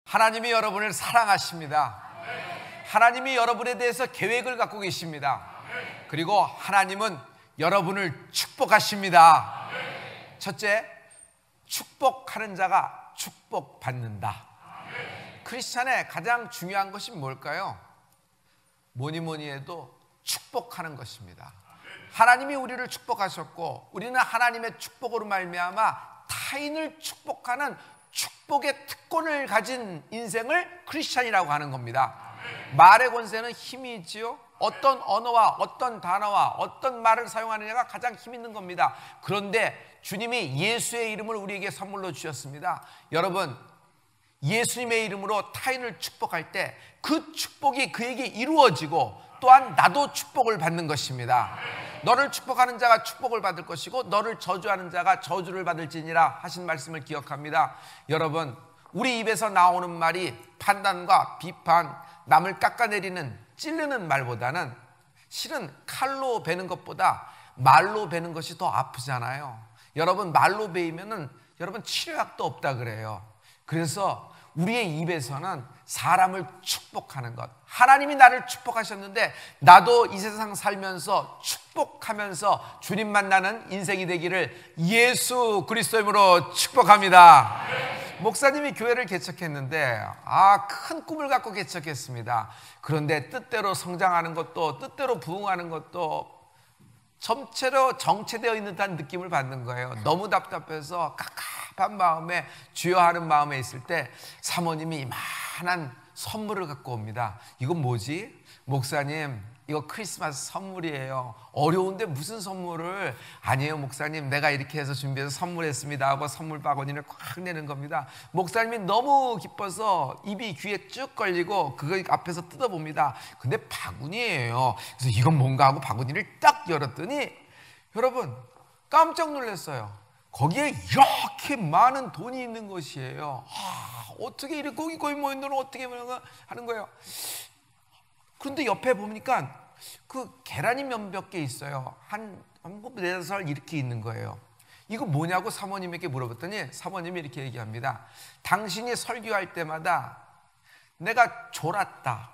하나님이 여러분을 사랑하십니다. 하나님이 여러분에 대해서 계획을 갖고 계십니다. 그리고 하나님은 여러분을 축복하십니다. 첫째, 축복하는 자가 축복받는다. 크리스찬의 가장 중요한 것이 뭘까요? 뭐니 해도 축복하는 것입니다. 하나님이 우리를 축복하셨고 우리는 하나님의 축복으로 말미암아 타인을 축복하는 축복의 특권을 가진 인생을 크리스찬이라고 하는 겁니다. 말의 권세는 힘이 있지요. 어떤 언어와 어떤 단어와 어떤 말을 사용하느냐가 가장 힘 있는 겁니다. 그런데 주님이 예수의 이름을 우리에게 선물로 주셨습니다. 여러분, 예수님의 이름으로 타인을 축복할 때 그 축복이 그에게 이루어지고 또한 나도 축복을 받는 것입니다. 너를 축복하는 자가 축복을 받을 것이고 너를 저주하는 자가 저주를 받을지니라 하신 말씀을 기억합니다. 여러분, 우리 입에서 나오는 말이 판단과 비판, 남을 깎아내리는 찌르는 말보다는 실은 칼로 베는 것보다 말로 베는 것이 더 아프잖아요. 여러분, 말로 베이면은 여러분 치료약도 없다 그래요. 그래서 우리의 입에서는 사람을 축복하는 것, 하나님이 나를 축복하셨는데 나도 이 세상 살면서 축복하면서 주님 만나는 인생이 되기를 예수 그리스도 이름으로 축복합니다. 목사님이 교회를 개척했는데 큰 꿈을 갖고 개척했습니다. 그런데 뜻대로 성장하는 것도 뜻대로 부흥하는 것도 전체로 정체되어 있는 듯한 느낌을 받는 거예요. 너무 답답해서 갑갑한 마음에 주여 하는 마음에 있을 때 사모님이 이만한 선물을 갖고 옵니다. 이건 뭐지? 목사님, 이거 크리스마스 선물이에요. 어려운데 무슨 선물을? 아니에요 목사님, 내가 이렇게 해서 준비해서 선물했습니다 하고 선물 바구니를 꽉 내는 겁니다. 목사님이 너무 기뻐서 입이 귀에 쭉 걸리고 그거 앞에서 뜯어봅니다. 근데 바구니예요. 그래서 이건 뭔가 하고 바구니를 딱 열었더니 여러분 깜짝 놀랐어요. 거기에 이렇게 많은 돈이 있는 것이에요. 어떻게 이렇게 거기 모인 돈을 어떻게 하는 거예요? 그런데 옆에 보니까 그 계란이 몇몇 개 있어요. 한 4살 이렇게 있는 거예요. 이거 뭐냐고 사모님에게 물어봤더니 사모님이 이렇게 얘기합니다. 당신이 설교할 때마다 내가 졸았다.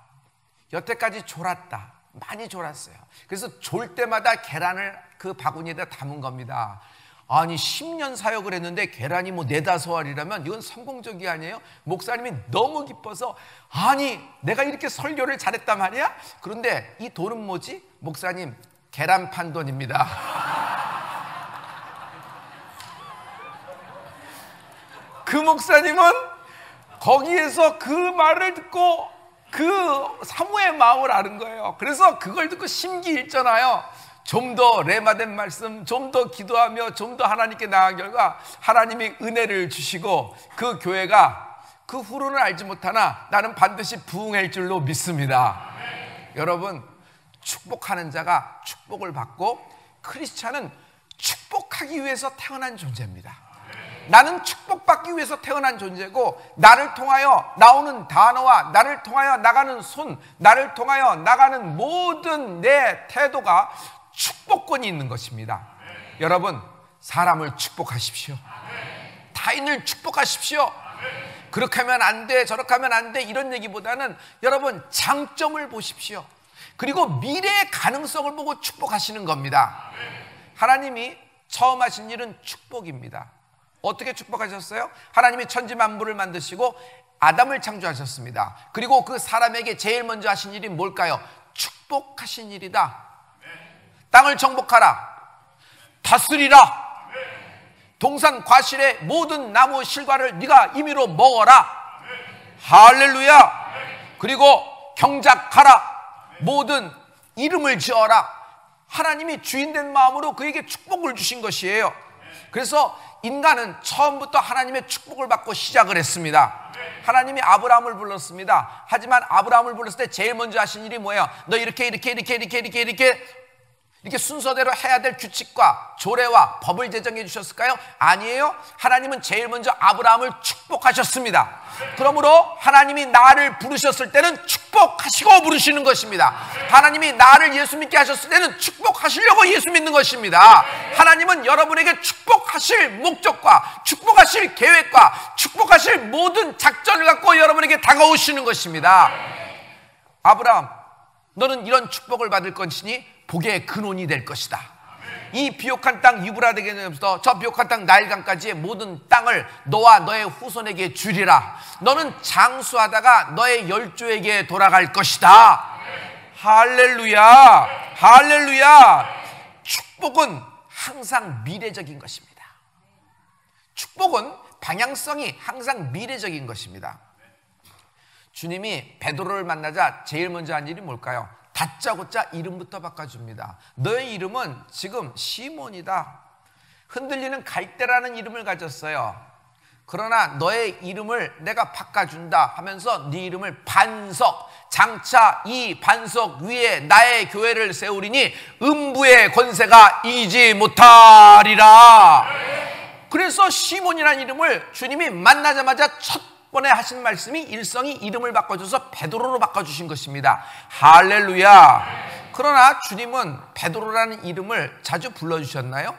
여태까지 졸았다. 많이 졸았어요. 그래서 졸 때마다 계란을 그 바구니에다 담은 겁니다. 아니 10년 사역을 했는데 계란이 뭐 4-5알이라면 이건 성공적이 아니에요? 목사님이 너무 기뻐서 아니 내가 이렇게 설교를 잘했단 말이야? 그런데 이 돈은 뭐지? 목사님, 계란 판 돈입니다. 그 목사님은 거기에서 그 말을 듣고 그 사모의 마음을 아는 거예요. 그래서 그걸 듣고 심기일전하여 좀 더 레마된 말씀, 좀 더 기도하며 좀 더 하나님께 나아간 결과 하나님이 은혜를 주시고 그 교회가 그 후로는 알지 못하나 나는 반드시 부흥할 줄로 믿습니다. 여러분, 축복하는 자가 축복을 받고 크리스찬은 축복하기 위해서 태어난 존재입니다. 나는 축복받기 위해서 태어난 존재고 나를 통하여 나오는 단어와 나를 통하여 나가는 손, 나를 통하여 나가는 모든 내 태도가 축복권이 있는 것입니다. 여러분, 사람을 축복하십시오. 타인을 축복하십시오. 그렇게 하면 안 돼, 저렇게 하면 안 돼 이런 얘기보다는 여러분 장점을 보십시오. 그리고 미래의 가능성을 보고 축복하시는 겁니다. 하나님이 처음 하신 일은 축복입니다. 어떻게 축복하셨어요? 하나님이 천지 만물을 만드시고 아담을 창조하셨습니다. 그리고 그 사람에게 제일 먼저 하신 일이 뭘까요? 축복하신 일이다. 땅을 정복하라. 다스리라. 동산 과실의 모든 나무 실과를 네가 임의로 먹어라. 할렐루야. 그리고 경작하라. 모든 이름을 지어라. 하나님이 주인된 마음으로 그에게 축복을 주신 것이에요. 그래서 인간은 처음부터 하나님의 축복을 받고 시작을 했습니다. 하나님이 아브라함을 불렀습니다. 하지만 아브라함을 불렀을 때 제일 먼저 하신 일이 뭐예요? 너 이렇게 이렇게 순서대로 해야 될 규칙과 조례와 법을 제정해 주셨을까요? 아니에요. 하나님은 제일 먼저 아브라함을 축복하셨습니다. 그러므로 하나님이 나를 부르셨을 때는 축복하시고 부르시는 것입니다. 하나님이 나를 예수 믿게 하셨을 때는 축복하시려고 예수 믿는 것입니다. 하나님은 여러분에게 축복하실 목적과 축복하실 계획과 축복하실 모든 작전을 갖고 여러분에게 다가오시는 것입니다. 아브라함, 너는 이런 축복을 받을 것이니 복의 근원이 될 것이다. 이 비옥한 땅 유브라데에서부터 저 비옥한 땅 나일강까지의 모든 땅을 너와 너의 후손에게 주리라. 너는 장수하다가 너의 열조에게 돌아갈 것이다. 할렐루야, 할렐루야. 축복은 항상 미래적인 것입니다. 축복은 방향성이 항상 미래적인 것입니다. 주님이 베드로를 만나자 제일 먼저 한 일이 뭘까요? 다짜고짜 이름부터 바꿔줍니다. 너의 이름은 지금 시몬이다. 흔들리는 갈대라는 이름을 가졌어요. 그러나 너의 이름을 내가 바꿔준다 하면서 네 이름을 반석, 장차 이 반석 위에 나의 교회를 세우리니 음부의 권세가 이기지 못하리라. 그래서 시몬이라는 이름을 주님이 만나자마자 첫 번에 하신 말씀이 일성이 이름을 바꿔줘서 베드로로 바꿔주신 것입니다. 할렐루야. 그러나 주님은 베드로라는 이름을 자주 불러주셨나요?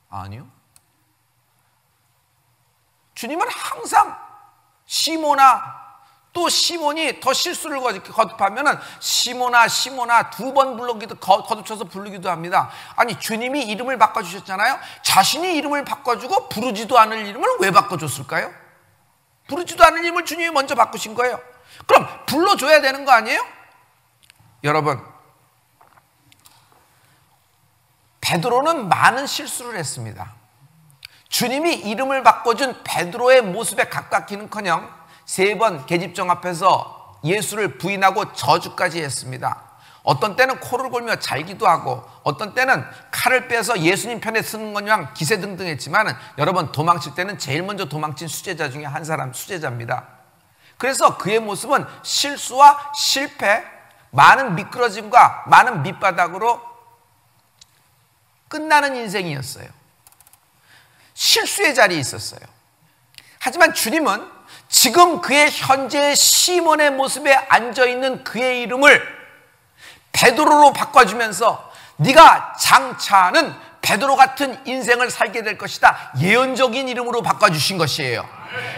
아니요. 주님은 항상 시몬아, 또 시몬이 더 실수를 거듭하면 시몬아 시몬아 두 번 부르기도 거듭쳐서 부르기도 합니다. 아니, 주님이 이름을 바꿔주셨잖아요. 자신이 이름을 바꿔주고 부르지도 않을 이름을 왜 바꿔줬을까요? 부르지도 않은 이름을 주님이 먼저 바꾸신 거예요. 그럼 불러줘야 되는 거 아니에요? 여러분, 베드로는 많은 실수를 했습니다. 주님이 이름을 바꿔준 베드로의 모습에 가깝기는커녕 3번 계집종 앞에서 예수를 부인하고 저주까지 했습니다. 어떤 때는 코를 골며 잘기도 하고 어떤 때는 칼을 빼서 예수님 편에 쓰는 거냐 기세등등했지만 여러분, 도망칠 때는 제일 먼저 도망친 수제자 중에 한 사람, 수제자입니다. 그래서 그의 모습은 실수와 실패, 많은 미끄러짐과 많은 밑바닥으로 끝나는 인생이었어요. 실수의 자리에 있었어요. 하지만 주님은 지금 그의 현재의 시몬의 모습에 앉아있는 그의 이름을 베드로로 바꿔주면서 네가 장차는 베드로 같은 인생을 살게 될 것이다, 예언적인 이름으로 바꿔주신 것이에요.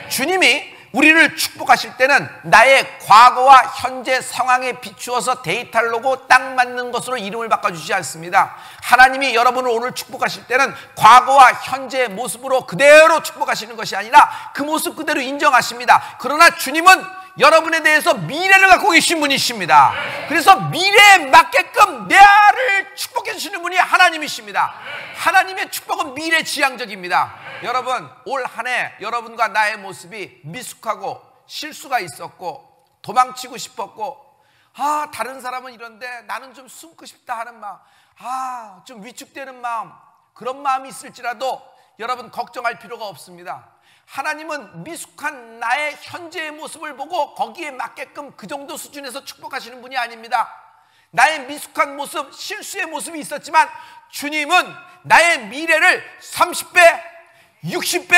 주님이 우리를 축복하실 때는 나의 과거와 현재 상황에 비추어서 데이터를 놓고 딱 맞는 것으로 이름을 바꿔주지 않습니다. 하나님이 여러분을 오늘 축복하실 때는 과거와 현재의 모습으로 그대로 축복하시는 것이 아니라 그 모습 그대로 인정하십니다. 그러나 주님은 여러분에 대해서 미래를 갖고 계신 분이십니다. 그래서 미래에 맞게끔 나를 축복해 주시는 분이 하나님이십니다. 하나님의 축복은 미래지향적입니다. 여러분, 올 한 해 여러분과 나의 모습이 미숙하고 실수가 있었고 도망치고 싶었고, 다른 사람은 이런데 나는 좀 숨고 싶다 하는 마음, 좀 위축되는 마음, 그런 마음이 있을지라도 여러분 걱정할 필요가 없습니다. 하나님은 미숙한 나의 현재의 모습을 보고 거기에 맞게끔 그 정도 수준에서 축복하시는 분이 아닙니다. 나의 미숙한 모습, 실수의 모습이 있었지만 주님은 나의 미래를 30배, 60배,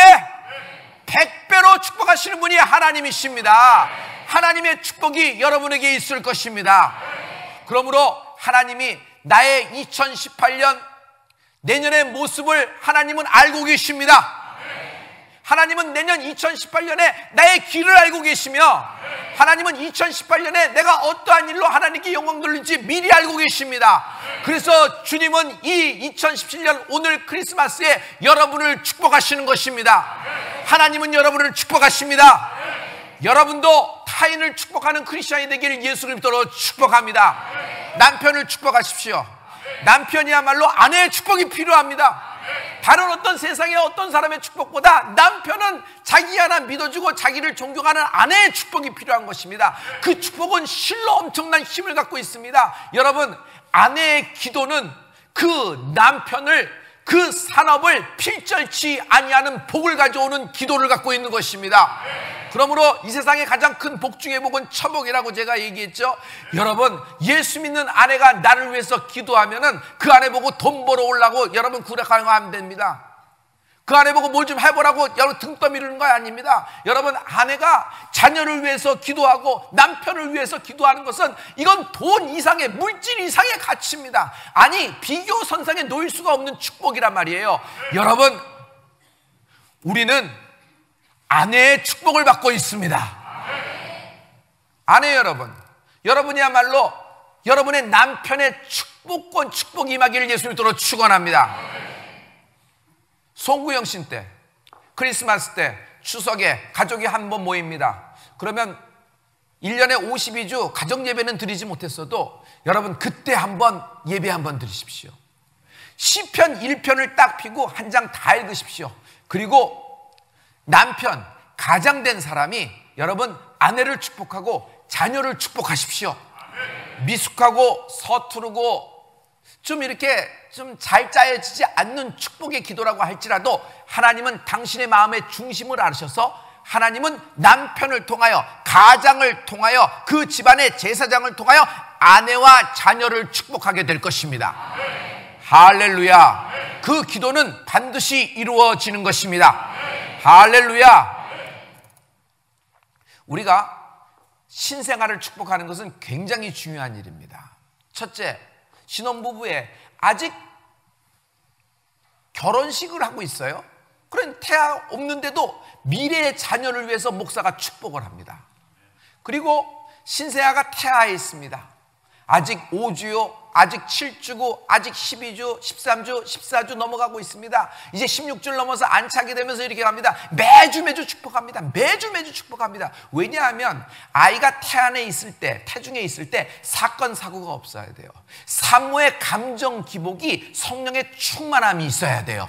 100배로 축복하시는 분이 하나님이십니다. 하나님의 축복이 여러분에게 있을 것입니다. 그러므로 하나님이 나의 2018년 내년의 모습을 하나님은 알고 계십니다. 하나님은 내년 2018년에 나의 길을 알고 계시며 하나님은 2018년에 내가 어떠한 일로 하나님께 영광 돌릴지 미리 알고 계십니다. 그래서 주님은 이 2017년 오늘 크리스마스에 여러분을 축복하시는 것입니다. 하나님은 여러분을 축복하십니다. 여러분도 타인을 축복하는 크리스찬이 되기를 예수 그리스도로 축복합니다. 남편을 축복하십시오. 남편이야말로 아내의 축복이 필요합니다. 다른 어떤 세상의 어떤 사람의 축복보다 남편은 자기 하나 믿어주고 자기를 존경하는 아내의 축복이 필요한 것입니다. 그 축복은 실로 엄청난 힘을 갖고 있습니다. 여러분, 아내의 기도는 그 남편을 그 산업을 필절치 아니하는 복을 가져오는 기도를 갖고 있는 것입니다. 그러므로 이 세상의 가장 큰 복 중의 복은 처복이라고 제가 얘기했죠. 여러분, 예수 믿는 아내가 나를 위해서 기도하면은 그 아내 보고 돈 벌어오려고 여러분 구력하는 거 안 됩니다. 그 아내 보고 뭘 좀 해보라고 여러분 등 떠미르는 거 아닙니다. 여러분, 아내가 자녀를 위해서 기도하고 남편을 위해서 기도하는 것은 이건 돈 이상의, 물질 이상의 가치입니다. 아니, 비교선상에 놓일 수가 없는 축복이란 말이에요. 여러분, 우리는 아내의 축복을 받고 있습니다. 아내 여러분, 여러분이야말로 여러분의 남편의 축복권, 축복이 임하기를 예수 믿도록 축원합니다. 송구영 씨 때, 크리스마스 때, 추석에 가족이 한 번 모입니다. 그러면 1년에 52주 가정 예배는 드리지 못했어도 여러분 그때 한번 예배 한번 드리십시오. 시편 1편을 딱 펴고 한 장 다 읽으십시오. 그리고 남편, 가장된 사람이 여러분 아내를 축복하고 자녀를 축복하십시오. 미숙하고 서투르고 좀 이렇게 좀 잘 짜여지지 않는 축복의 기도라고 할지라도 하나님은 당신의 마음의 중심을 아셔서 하나님은 남편을 통하여, 가장을 통하여, 그 집안의 제사장을 통하여 아내와 자녀를 축복하게 될 것입니다. 할렐루야. 그 기도는 반드시 이루어지는 것입니다. 할렐루야. 우리가 신생아를 축복하는 것은 굉장히 중요한 일입니다. 첫째, 신혼부부에 아직 결혼식을 하고 있어요. 그런 태아 없는데도 미래의 자녀를 위해서 목사가 축복을 합니다. 그리고 신생아가 태아에 있습니다. 아직 5주요, 아직 7주고, 아직 12주, 13주, 14주 넘어가고 있습니다. 이제 16주를 넘어서 안착이 되면서 이렇게 갑니다. 매주 축복합니다. 매주 축복합니다. 왜냐하면 아이가 태 안에 있을 때, 태중에 있을 때 사건 사고가 없어야 돼요. 사모의 감정 기복이, 성령의 충만함이 있어야 돼요.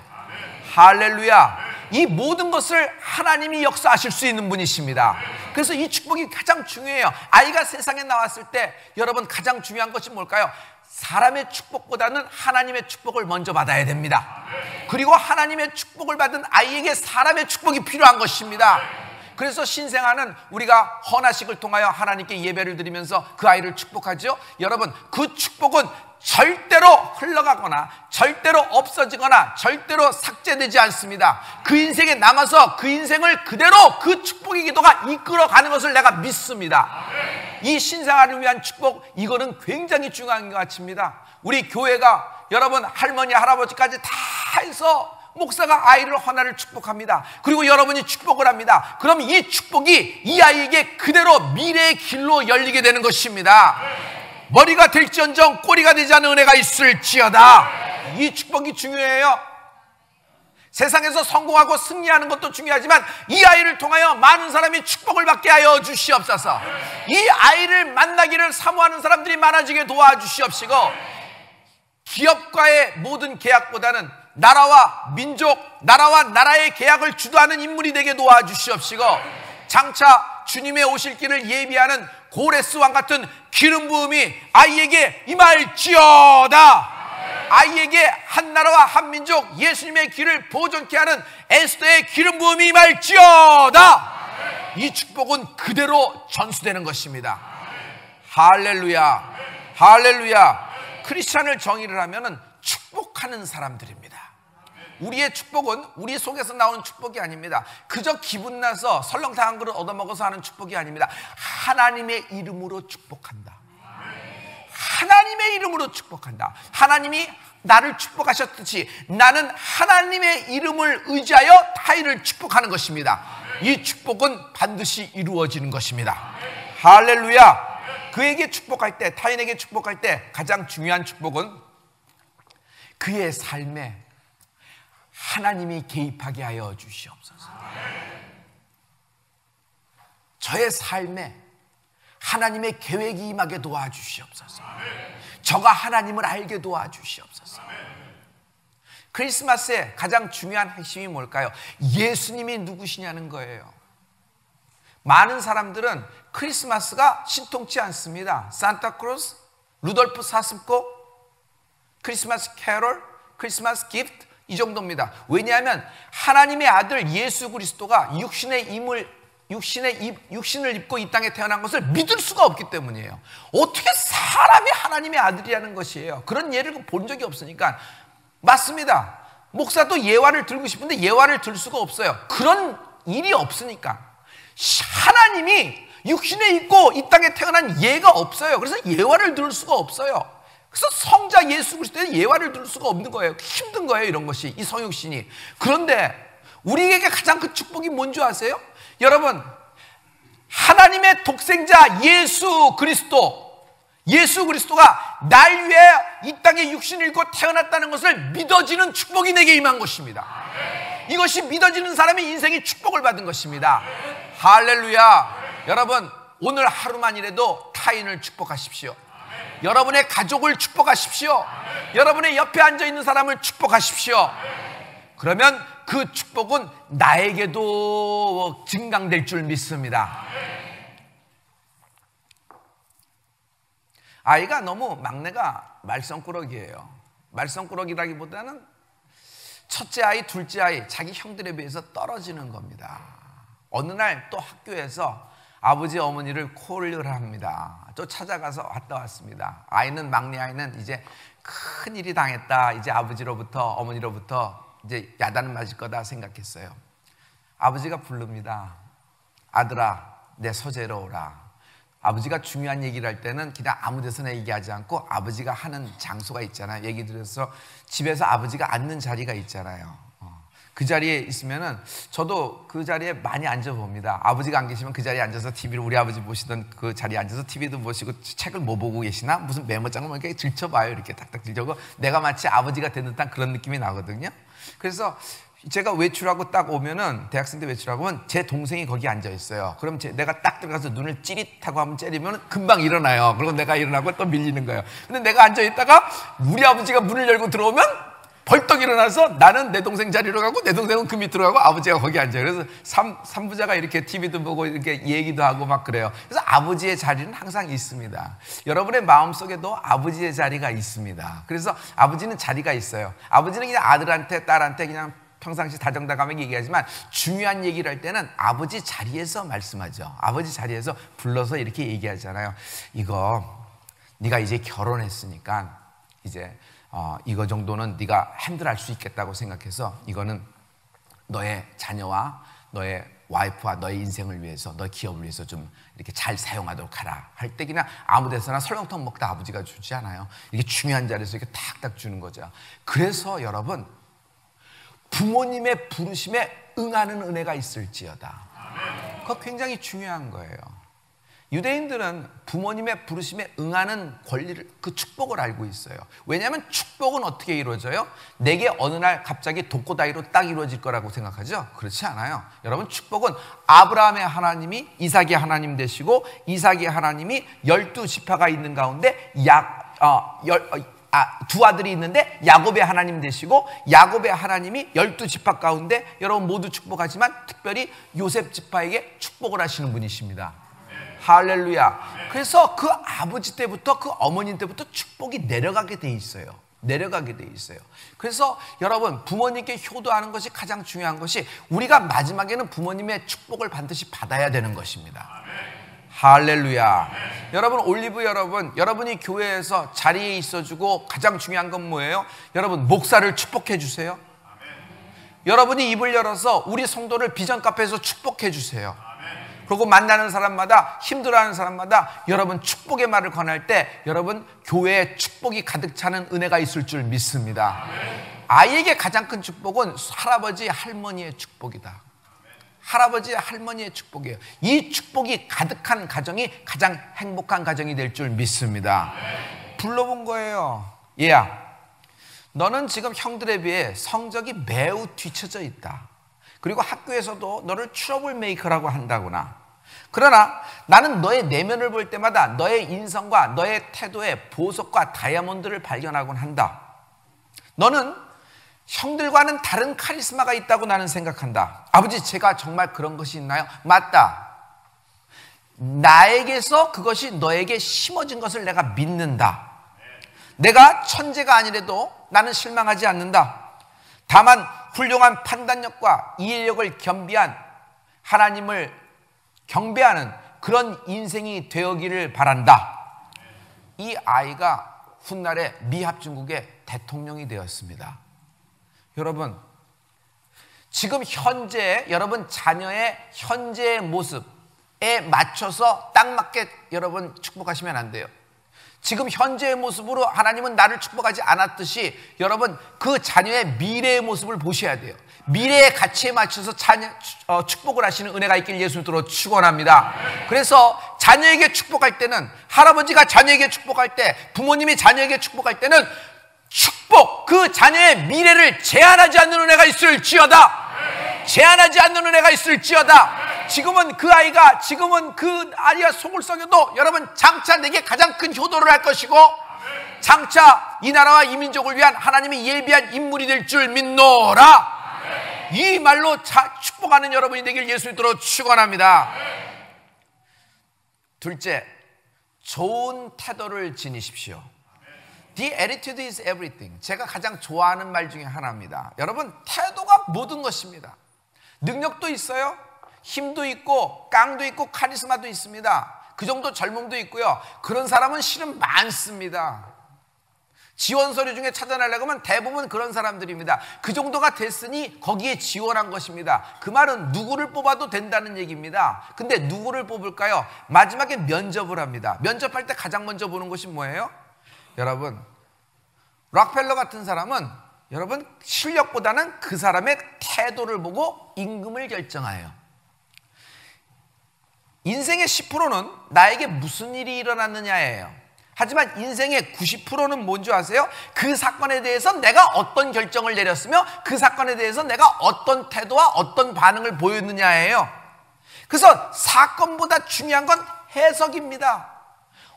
할렐루야. 이 모든 것을 하나님이 역사하실 수 있는 분이십니다. 그래서 이 축복이 가장 중요해요. 아이가 세상에 나왔을 때 여러분 가장 중요한 것이 뭘까요? 사람의 축복보다는 하나님의 축복을 먼저 받아야 됩니다. 그리고 하나님의 축복을 받은 아이에게 사람의 축복이 필요한 것입니다. 그래서 신생아는 우리가 헌화식을 통하여 하나님께 예배를 드리면서 그 아이를 축복하죠. 여러분, 그 축복은 절대로 흘러가거나 절대로 없어지거나 절대로 삭제되지 않습니다. 그 인생에 남아서 그 인생을 그대로 그 축복의 기도가 이끌어가는 것을 내가 믿습니다. 이 신생아를 위한 축복, 이거는 굉장히 중요한 것 같습니다. 우리 교회가 여러분 할머니 할아버지까지 다 해서 목사가 아이를 헌화를 축복합니다. 그리고 여러분이 축복을 합니다. 그럼 이 축복이 이 아이에게 그대로 미래의 길로 열리게 되는 것입니다. 머리가 될지언정 꼬리가 되지 않는 은혜가 있을지어다. 이 축복이 중요해요. 세상에서 성공하고 승리하는 것도 중요하지만 이 아이를 통하여 많은 사람이 축복을 받게 하여 주시옵소서. 이 아이를 만나기를 사모하는 사람들이 많아지게 도와주시옵시고, 기업과의 모든 계약보다는 나라와 민족, 나라와 나라의 계약을 주도하는 인물이 되게 도와주시옵시고, 장차 주님의 오실 길을 예비하는 고레스 왕 같은 기름 부음이 아이에게 임할지어다. 아이에게 한 나라와 한 민족, 예수님의 길을 보존케 하는 에스더의 기름 부음이 임할지어다. 이 축복은 그대로 전수되는 것입니다. 할렐루야. 할렐루야. 크리스찬을 정의를 하면은 축복하는 사람들입니다. 우리의 축복은 우리 속에서 나오는 축복이 아닙니다. 그저 기분 나서 설렁탕 한 그릇 얻어먹어서 하는 축복이 아닙니다. 하나님의 이름으로 축복한다. 하나님의 이름으로 축복한다. 하나님이 나를 축복하셨듯이 나는 하나님의 이름을 의지하여 타인을 축복하는 것입니다. 이 축복은 반드시 이루어지는 것입니다. 할렐루야. 그에게 축복할 때, 타인에게 축복할 때 가장 중요한 축복은 그의 삶에 하나님이 개입하게 하여 주시옵소서. 저의 삶에 하나님의 계획이 임하게 도와주시옵소서. 저가 하나님을 알게 도와주시옵소서. 크리스마스의 가장 중요한 핵심이 뭘까요? 예수님이 누구시냐는 거예요. 많은 사람들은 크리스마스가 신통치 않습니다. 산타크로스, 루돌프 사슴꽃, 크리스마스 캐롤, 크리스마스 기프트, 이 정도입니다. 왜냐하면 하나님의 아들 예수 그리스도가 육신을 입고 이 땅에 태어난 것을 믿을 수가 없기 때문이에요. 어떻게 사람이 하나님의 아들이라는 것이에요. 그런 예를 본 적이 없으니까. 맞습니다. 목사도 예화를 들고 싶은데 예화를 들 수가 없어요. 그런 일이 없으니까. 하나님이 육신에 있고 이 땅에 태어난 예가 없어요. 그래서 예화를 들 수가 없어요. 그래서 성자 예수 그리스도의 예화를 들 수가 없는 거예요. 힘든 거예요, 이런 것이, 이 성육신이. 그런데 우리에게 가장 큰 축복이 뭔지 아세요? 여러분, 하나님의 독생자 예수 그리스도가 날 위해 이 땅에 육신을 입고 태어났다는 것을 믿어지는 축복이 내게 임한 것입니다. 이것이 믿어지는 사람의 인생이 축복을 받은 것입니다. 할렐루야. 여러분, 오늘 하루만이라도 타인을 축복하십시오. 여러분의 가족을 축복하십시오. 여러분의 옆에 앉아있는 사람을 축복하십시오. 그러면 그 축복은 나에게도 증강될 줄 믿습니다. 아이가 너무 막내가 말썽꾸러기예요. 말썽꾸러기라기보다는 첫째 아이, 둘째 아이, 자기 형들에 비해서 떨어지는 겁니다. 어느 날 또 학교에서 아버지 어머니를 콜을 합니다. 또 찾아가서 왔다 왔습니다. 막내 아이는 이제 큰일이 당했다. 이제 아버지로부터 어머니로부터 이제 야단을 맞을 거다 생각했어요. 아버지가 부릅니다. 아들아, 내 서재로 오라. 아버지가 중요한 얘기를 할 때는 그냥 아무 데서나 얘기하지 않고 아버지가 하는 장소가 있잖아요. 얘기 들어서 집에서 아버지가 앉는 자리가 있잖아요. 그 자리에 있으면은 저도 그 자리에 많이 앉아봅니다. 아버지가 안 계시면 그 자리에 앉아서 TV를, 우리 아버지 보시던 그 자리에 앉아서 TV도 보시고 책을 뭐 보고 계시나? 무슨 메모장을 뭐 이렇게 들춰봐요. 이렇게 딱딱 들춰고 내가 마치 아버지가 된 듯한 그런 느낌이 나거든요. 그래서 제가 외출하고 딱 오면은, 대학생 때 외출하고 오면 제 동생이 거기 앉아 있어요. 그럼 내가 딱 들어가서 눈을 찌릿하고 한번 째리면 금방 일어나요. 그리고 내가 일어나고 또 밀리는 거예요. 근데 내가 앉아 있다가 우리 아버지가 문을 열고 들어오면 벌떡 일어나서 나는 내 동생 자리로 가고 내 동생은 그 밑으로 가고 아버지가 거기 앉아요. 그래서 삼부자가 이렇게 TV도 보고 이렇게 얘기도 하고 막 그래요. 그래서 아버지의 자리는 항상 있습니다. 여러분의 마음속에도 아버지의 자리가 있습니다. 그래서 아버지는 자리가 있어요. 아버지는 그냥 아들한테 딸한테 그냥 평상시 다정다감하게 얘기하지만 중요한 얘기를 할 때는 아버지 자리에서 말씀하죠. 아버지 자리에서 불러서 이렇게 얘기하잖아요. 이거 네가 이제 결혼했으니까 이제 이거 정도는 네가 핸들할 수 있겠다고 생각해서 이거는 너의 자녀와 너의 와이프와 너의 인생을 위해서, 너의 기업을 위해서 좀 이렇게 잘 사용하도록 하라 할 때 그냥 아무 데서나 설렁탕 먹다 아버지가 주지 않아요. 이게 중요한 자리에서 이렇게 탁탁 주는 거죠. 그래서 여러분, 부모님의 부르심에 응하는 은혜가 있을지어다. 그거 굉장히 중요한 거예요. 유대인들은 부모님의 부르심에 응하는 권리를, 그 축복을 알고 있어요. 왜냐하면 축복은 어떻게 이루어져요? 내게 어느 날 갑자기 독고다이로 딱 이루어질 거라고 생각하죠? 그렇지 않아요. 여러분, 축복은 아브라함의 하나님이 이삭의 하나님 되시고 이삭의 하나님이 12지파가 있는 가운데 두 아들이 있는데 야곱의 하나님 되시고 야곱의 하나님이 12지파 가운데 여러분 모두 축복하지만 특별히 요셉 지파에게 축복을 하시는 분이십니다. 할렐루야. 그래서 그 아버지 때부터, 그 어머님 때부터 축복이 내려가게 돼 있어요. 내려가게 돼 있어요. 그래서 여러분, 부모님께 효도하는 것이 가장 중요한 것이, 우리가 마지막에는 부모님의 축복을 반드시 받아야 되는 것입니다. 할렐루야. 여러분, 올리브 여러분, 여러분이 교회에서 자리에 있어주고 가장 중요한 건 뭐예요? 여러분, 목사를 축복해 주세요. 여러분이 입을 열어서 우리 성도를 비전 카페에서 축복해 주세요. 그리고 만나는 사람마다, 힘들어하는 사람마다 여러분 축복의 말을 권할 때 여러분 교회에 축복이 가득 차는 은혜가 있을 줄 믿습니다. 아이에게 가장 큰 축복은 할아버지 할머니의 축복이다. 할아버지 할머니의 축복이에요. 이 축복이 가득한 가정이 가장 행복한 가정이 될 줄 믿습니다. 불러본 거예요. 얘야, 너는 지금 형들에 비해 성적이 매우 뒤처져 있다. 그리고 학교에서도 너를 트러블 메이커라고 한다구나. 그러나 나는 너의 내면을 볼 때마다 너의 인성과 너의 태도에 보석과 다이아몬드를 발견하곤 한다. 너는 형들과는 다른 카리스마가 있다고 나는 생각한다. 아버지, 제가 정말 그런 것이 있나요? 맞다. 나에게서 그것이 너에게 심어진 것을 내가 믿는다. 내가 천재가 아니래도 나는 실망하지 않는다. 다만 훌륭한 판단력과 이해력을 겸비한 하나님을 경배하는 그런 인생이 되어기를 바란다. 이 아이가 훗날에 미합중국의 대통령이 되었습니다. 여러분, 지금 현재 여러분 자녀의 현재의 모습에 맞춰서 딱 맞게 여러분 축복하시면 안 돼요. 지금 현재의 모습으로 하나님은 나를 축복하지 않았듯이 여러분 그 자녀의 미래의 모습을 보셔야 돼요. 미래의 가치에 맞춰서 축복을 하시는 은혜가 있길 예수님으로 축원합니다. 그래서 자녀에게 축복할 때는, 할아버지가 자녀에게 축복할 때, 부모님이 자녀에게 축복할 때는 축복, 그 자녀의 미래를 제한하지 않는 은혜가 있을지어다. 제한하지 않는 은혜가 있을지어다. 지금은 그 아이가 속을 썩여도 여러분 장차 내게 가장 큰 효도를 할 것이고, 장차 이 나라와 이 민족을 위한 하나님이 예비한 인물이 될 줄 믿노라. 이 말로 축복하는 여러분이 되길 예수님으로 축원합니다. 둘째, 좋은 태도를 지니십시오. The attitude is everything. 제가 가장 좋아하는 말 중에 하나입니다. 여러분, 태도가 모든 것입니다. 능력도 있어요. 힘도 있고 깡도 있고 카리스마도 있습니다. 그 정도 젊음도 있고요. 그런 사람은 실은 많습니다. 지원 서류 중에 찾아내려고 하면 대부분 그런 사람들입니다. 그 정도가 됐으니 거기에 지원한 것입니다. 그 말은 누구를 뽑아도 된다는 얘기입니다. 근데 누구를 뽑을까요? 마지막에 면접을 합니다. 면접할 때 가장 먼저 보는 것이 뭐예요? 여러분, 록펠러 같은 사람은 여러분 실력보다는 그 사람의 태도를 보고 임금을 결정해요. 인생의 10%는 나에게 무슨 일이 일어났느냐예요. 하지만 인생의 90%는 뭔지 아세요? 그 사건에 대해서 내가 어떤 결정을 내렸으며 그 사건에 대해서 내가 어떤 태도와 어떤 반응을 보였느냐예요. 그래서 사건보다 중요한 건 해석입니다.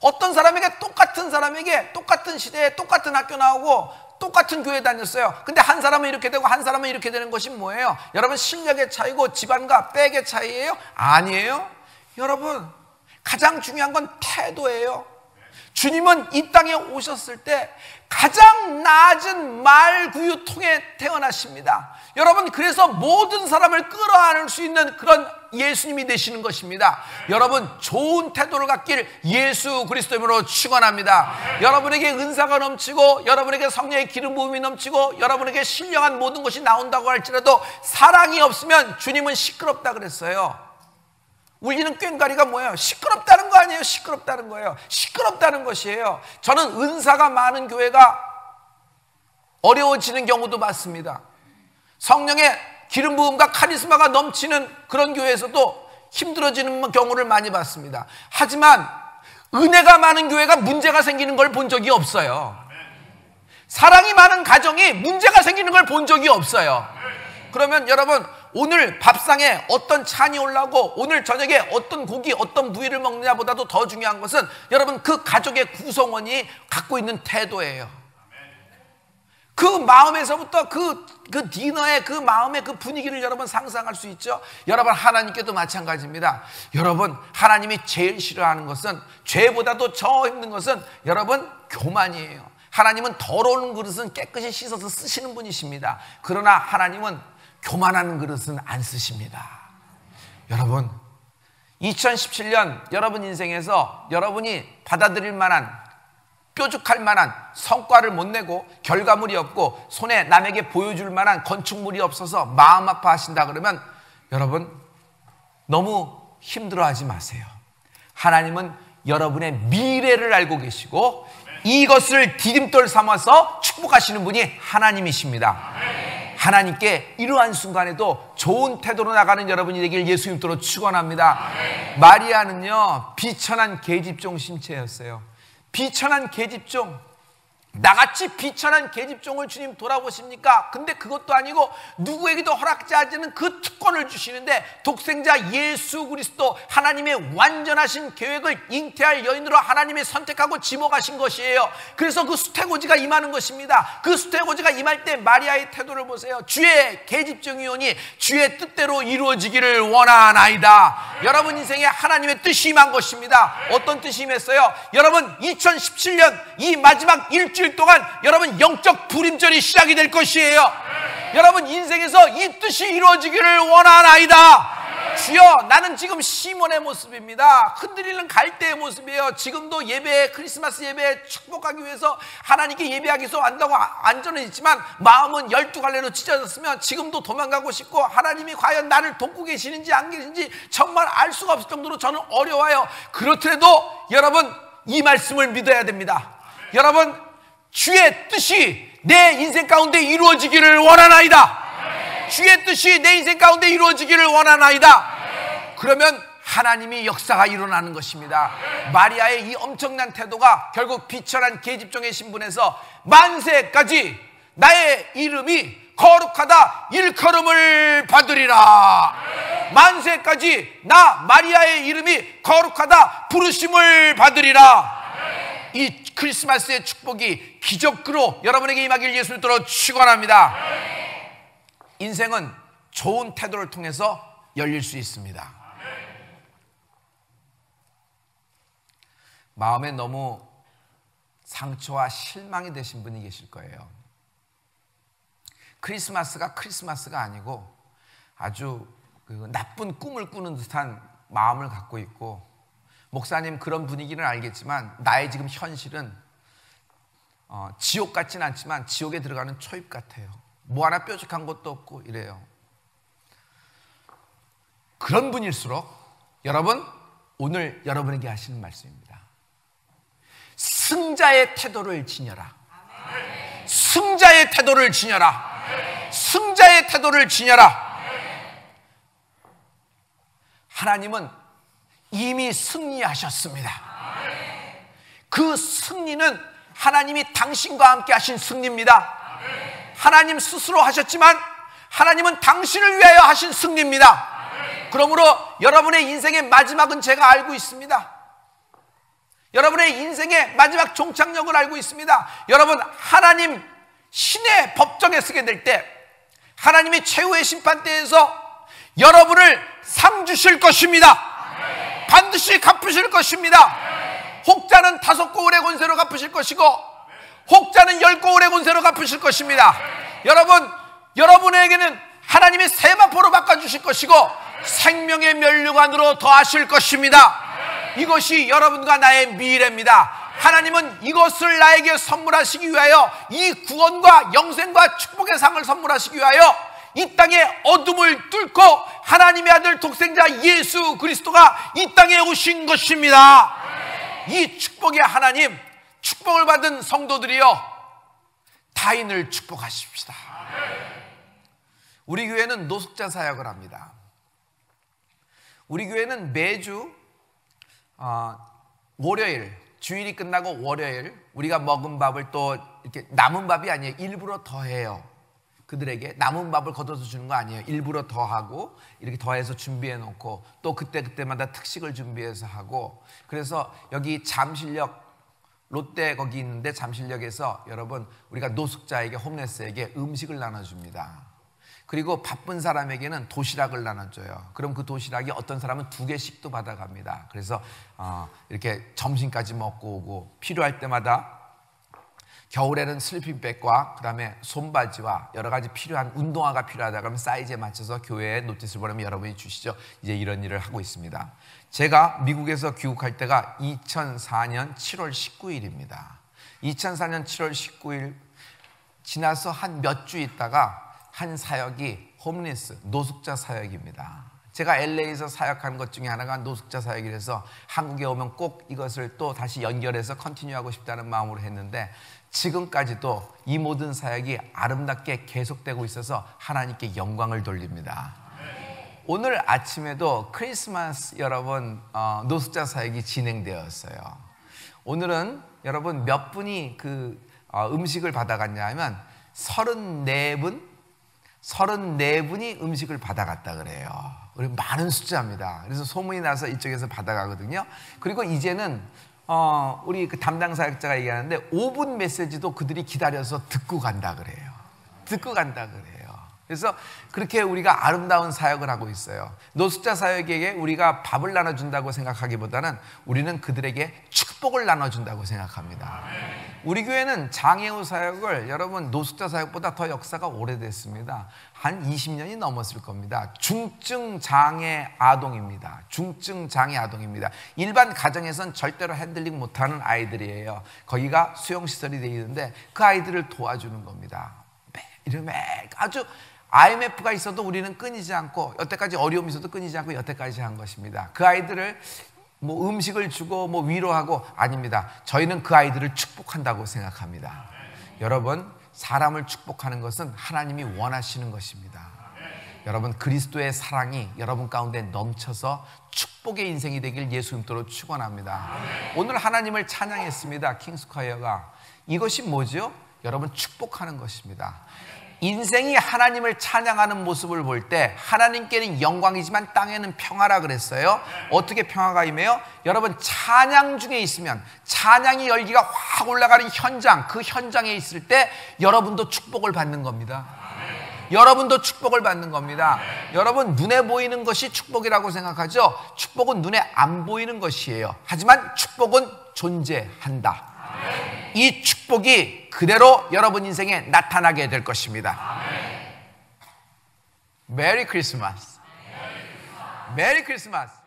어떤 사람에게 똑같은 시대에 똑같은 학교 나오고 똑같은 교회 다녔어요. 근데 한 사람은 이렇게 되고 한 사람은 이렇게 되는 것이 뭐예요? 여러분, 실력의 차이고 집안과 백의 차이예요? 아니에요. 여러분, 가장 중요한 건 태도예요. 주님은 이 땅에 오셨을 때 가장 낮은 말구유통에 태어나십니다. 여러분, 그래서 모든 사람을 끌어안을 수 있는 그런 예수님이 되시는 것입니다. 여러분, 좋은 태도를 갖길 예수 그리스도 이름으로 축원합니다. 여러분에게 은사가 넘치고 여러분에게 성령의 기름 부음이 넘치고 여러분에게 신령한 모든 것이 나온다고 할지라도 사랑이 없으면 주님은 시끄럽다 그랬어요. 울리는 꽹과리가 뭐예요? 시끄럽다는 거 아니에요? 시끄럽다는 거예요. 시끄럽다는 것이에요. 저는 은사가 많은 교회가 어려워지는 경우도 많습니다. 성령의 기름 부음과 카리스마가 넘치는 그런 교회에서도 힘들어지는 경우를 많이 봤습니다. 하지만 은혜가 많은 교회가 문제가 생기는 걸 본 적이 없어요. 사랑이 많은 가정이 문제가 생기는 걸 본 적이 없어요. 그러면 여러분, 오늘 밥상에 어떤 찬이 올라오고 오늘 저녁에 어떤 고기, 어떤 부위를 먹느냐보다도 더 중요한 것은 여러분 그 가족의 구성원이 갖고 있는 태도예요. 그 마음에서부터 그 디너의 그 마음의 그 분위기를 여러분 상상할 수 있죠? 여러분, 하나님께도 마찬가지입니다. 여러분, 하나님이 제일 싫어하는 것은, 죄보다도 더 힘든 것은 여러분 교만이에요. 하나님은 더러운 그릇은 깨끗이 씻어서 쓰시는 분이십니다. 그러나 하나님은 교만한 그릇은 안 쓰십니다. 여러분, 2017년 여러분 인생에서 여러분이 받아들일 만한, 뾰족할 만한 성과를 못 내고 결과물이 없고 손에 남에게 보여줄 만한 건축물이 없어서 마음 아파하신다 그러면 여러분 너무 힘들어하지 마세요. 하나님은 여러분의 미래를 알고 계시고 이것을 디딤돌 삼아서 축복하시는 분이 하나님이십니다. 하나님께 이러한 순간에도 좋은 태도로 나가는 여러분이 되길 예수님 이름으로 축원합니다. 마리아는요, 비천한 계집종 신체였어요. 비천한 계집종, 나같이 비천한 계집종을 주님 돌아보십니까? 근데 그것도 아니고 누구에게도 허락지 않는 그 특권을 주시는데, 독생자 예수 그리스도 하나님의 완전하신 계획을 잉태할 여인으로 하나님이 선택하고 지목하신 것이에요. 그래서 그 수태고지가 임하는 것입니다. 그 수태고지가 임할 때 마리아의 태도를 보세요. 주의 계집종이오니 주의 뜻대로 이루어지기를 원하나이다. 여러분 인생에 하나님의 뜻이 임한 것입니다. 어떤 뜻이 임했어요? 여러분, 2017년 이 마지막 일주일 동안 여러분 영적 불임절이 시작이 될 것이에요. 여러분 인생에서 이 뜻이 이루어지기를 원하나이다. 주여, 나는 지금 시몬의 모습입니다. 흔들리는 갈대의 모습이에요. 지금도 예배, 크리스마스 예배 축복하기 위해서 하나님께 예배하기 위해서 왔다고 안전은 있지만 마음은 12갈래로 찢어졌으면 지금도 도망가고 싶고, 하나님이 과연 나를 돕고 계시는지 안 계신지 정말 알 수가 없을 정도로 저는 어려워요. 그렇더라도 여러분 이 말씀을 믿어야 됩니다. 여러분, 주의 뜻이 내 인생 가운데 이루어지기를 원하나이다. 주의 뜻이 내 인생 가운데 이루어지기를 원하나이다. 그러면 하나님이 역사가 일어나는 것입니다. 마리아의 이 엄청난 태도가 결국 비천한 계집종의 신분에서 만세까지 나의 이름이 거룩하다 일컬음을 받으리라. 만세까지 나 마리아의 이름이 거룩하다 부르심을 받으리라. 이 크리스마스의 축복이 기적으로 여러분에게 임하길 예수님으로 축원합니다. 인생은 좋은 태도를 통해서 열릴 수 있습니다. 마음에 너무 상처와 실망이 되신 분이 계실 거예요. 크리스마스가 아니고 아주 나쁜 꿈을 꾸는 듯한 마음을 갖고 있고, 목사님 그런 분위기는 알겠지만 나의 지금 현실은 지옥 같진 않지만 지옥에 들어가는 초입 같아요. 뭐 하나 뾰족한 것도 없고 이래요. 그런 분일수록 여러분, 오늘 여러분에게 하시는 말씀입니다. 승자의 태도를 지녀라. 승자의 태도를 지녀라. 승자의 태도를 지녀라. 하나님은 이미 승리하셨습니다. 그 승리는 하나님이 당신과 함께 하신 승리입니다. 하나님 스스로 하셨지만 하나님은 당신을 위하여 하신 승리입니다. 그러므로 여러분의 인생의 마지막은 제가 알고 있습니다. 여러분의 인생의 마지막 종착역을 알고 있습니다. 여러분, 하나님 신의 법정에 서게 될 때 하나님이 최후의 심판대에서 여러분을 상 주실 것입니다. 반드시 갚으실 것입니다. 혹자는 5고울의 권세로 갚으실 것이고 혹자는 10고울의 권세로 갚으실 것입니다. 여러분, 여러분에게는 하나님의 세마포로 바꿔주실 것이고 생명의 면류관으로 더하실 것입니다. 이것이 여러분과 나의 미래입니다. 하나님은 이것을 나에게 선물하시기 위하여, 이 구원과 영생과 축복의 상을 선물하시기 위하여 이 땅의 어둠을 뚫고 하나님의 아들 독생자 예수 그리스도가 이 땅에 오신 것입니다. 이 축복의 하나님, 축복을 받은 성도들이여 타인을 축복하십시다. 우리 교회는 노숙자 사역을 합니다. 우리 교회는 매주 월요일, 주일이 끝나고 월요일 우리가 먹은 밥을 또 이렇게 남은 밥이 아니에요. 일부러 더해요. 그들에게 남은 밥을 걷어서 주는 거 아니에요. 일부러 더하고 이렇게 더해서 준비해 놓고 또 그때마다 특식을 준비해서 하고, 그래서 여기 잠실역 롯데 거기 있는데 잠실역에서 여러분 우리가 노숙자에게, 홈레스에게 음식을 나눠줍니다. 그리고 바쁜 사람에게는 도시락을 나눠줘요. 그럼 그 도시락이 어떤 사람은 2개씩도 받아갑니다. 그래서 이렇게 점심까지 먹고 오고, 필요할 때마다 겨울에는 슬리핑백과 그 다음에 손바지와 여러 가지 필요한 운동화가 필요하다 그러면 사이즈에 맞춰서 교회에 노티스를 보내면 여러분이 주시죠. 이제 이런 일을 하고 있습니다. 제가 미국에서 귀국할 때가 2004년 7월 19일입니다. 2004년 7월 19일 지나서 한 몇 주 있다가 한 사역이 홈리스, 노숙자 사역입니다. 제가 LA에서 사역한 것 중에 하나가 노숙자 사역이라서 한국에 오면 꼭 이것을 또 다시 연결해서 컨티뉴하고 싶다는 마음으로 했는데, 지금까지도 이 모든 사역이 아름답게 계속되고 있어서 하나님께 영광을 돌립니다. 오늘 아침에도 크리스마스 여러분 노숙자 사역이 진행되었어요. 오늘은 여러분 몇 분이 그 음식을 받아갔냐 하면 34분이 음식을 받아갔다 그래요. 우리 많은 숫자입니다. 그래서 소문이 나서 이쪽에서 받아가거든요. 그리고 이제는 우리 그 담당 사역자가 얘기하는데 5분 메시지도 그들이 기다려서 듣고 간다 그래요. 듣고 간다 그래요. 그래서 그렇게 우리가 아름다운 사역을 하고 있어요. 노숙자 사역에게 우리가 밥을 나눠준다고 생각하기보다는 우리는 그들에게 축복을 나눠준다고 생각합니다. 우리 교회는 장애우 사역을 여러분 노숙자 사역보다 더 역사가 오래됐습니다. 한 20년이 넘었을 겁니다. 중증 장애 아동입니다. 중증 장애 아동입니다. 일반 가정에선 절대로 핸들링 못하는 아이들이에요. 거기가 수용시설이 되어 있는데 그 아이들을 도와주는 겁니다. 매일 아주 IMF가 있어도 우리는 끊이지 않고, 여태까지 어려움이 있어도 끊이지 않고 여태까지 한 것입니다. 그 아이들을 뭐 음식을 주고 뭐 위로하고, 아닙니다. 저희는 그 아이들을 축복한다고 생각합니다. 여러분, 사람을 축복하는 것은 하나님이 원하시는 것입니다. 여러분, 그리스도의 사랑이 여러분 가운데 넘쳐서 축복의 인생이 되길 예수 이름으로 축원합니다. 오늘 하나님을 찬양했습니다. 킹스콰이어가. 이것이 뭐죠? 여러분, 축복하는 것입니다. 인생이 하나님을 찬양하는 모습을 볼 때 하나님께는 영광이지만 땅에는 평화라 그랬어요. 어떻게 평화가 임해요? 여러분, 찬양 중에 있으면, 찬양이 열기가 확 올라가는 현장, 그 현장에 있을 때 여러분도 축복을 받는 겁니다. 여러분도 축복을 받는 겁니다. 여러분, 눈에 보이는 것이 축복이라고 생각하죠? 축복은 눈에 안 보이는 것이에요. 하지만 축복은 존재한다. 이 축복이 그대로 여러분 인생에 나타나게 될 것입니다. 메리 크리스마스. 메리 크리스마스.